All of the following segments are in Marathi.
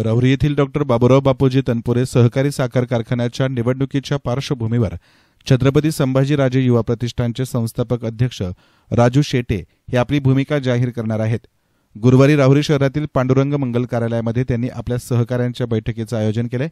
राहुरी येथील डॉक्टर बाबुराव बापूजी तनपुरे सहकारी साखर कारखान्याच्या निवडणुकीच्या पार्श्वभूमीवर छत्रपती संभाजीराजे युवा प्रतिष्ठानचे संस्थापक अध्यक्ष राजू शेटे हे आपली भूमिका जाहीर करणार आहेत। गुरुवारी राहुरी शहरातील पांडुरंग मंगल कार्यालयामध्ये त्यांनी आपल्या सहकाऱ्यांच्या बैठकीचं आयोजन केले।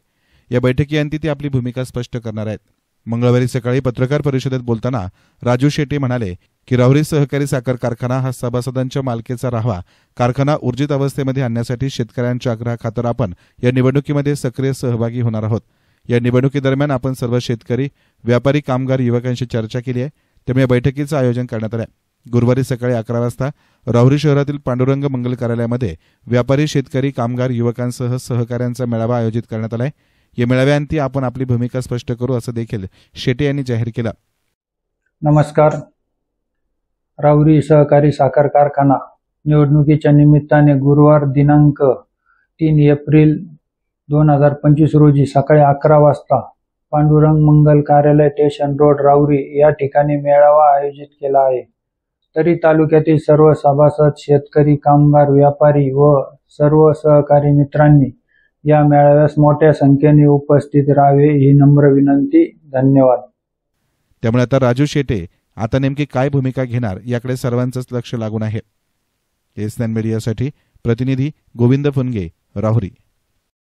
या बैठकीअंती ते आपली भूमिका स्पष्ट करणार आहेत। मंगळवारी सकाळी पत्रकार परिषदेत बोलताना राजू शेटे म्हणाले की राहुरी सहकारी साखर कारखाना हा सभासदांच्या मालकीचा राहावा, कारखाना ऊर्जित अवस्थेमध्ये आणण्यासाठी शेतकऱ्यांच्या आग्रहाखातर आपण या निवडणुकीमध्ये सक्रिय सहभागी होणार आहोत। या निवडणुकीदरम्यान आपण सर्व शेतकरी, व्यापारी, कामगार, युवकांशी चर्चा केली आहे, त्यामुळे या बैठकीचं आयोजन करण्यात आलं आहे। गुरुवारी सकाळी 11 वाजता राहुरी शहरातील पांडुरंग मंगल कार्यालयामध्ये व्यापारी, शेतकरी, कामगार, युवकांसह सहकाऱ्यांचा मेळावा आयोजित करण्यात आला आहे। या मेळाव्याअंती आपण आपली भूमिका स्पष्ट करू असं देखील शेटे यांनी जाहीर केलं। नमस्कार। राहुरी सहकारी साखर कारखाना निवडणुकीच्या निमित्ताने गुरुवार दिनांक 3 एप्रिल 2025 रोजी सकाळी 11 वाजता पांडुरंग मंगल कार्यालय स्टेशन रोड राहुरी या ठिकाणी मेळावा आयोजित केला आहे। तरी तालुक्यातील सर्व सभासद, शेतकरी, कामगार, व्यापारी व सर्व सहकारी मित्रांनी या मेळाव्यास मोठ्या संख्येने उपस्थित राहावे ही नम्र विनंती। धन्यवाद। त्यामुळे आता राजू शेटे आता नेमकी काय भूमिका घेणार याकडे सर्वांचंच लक्ष लागून आहे। केसनॅन मीडियासाठी प्रतिनिधी गोविंद फुनगे, राहुरी।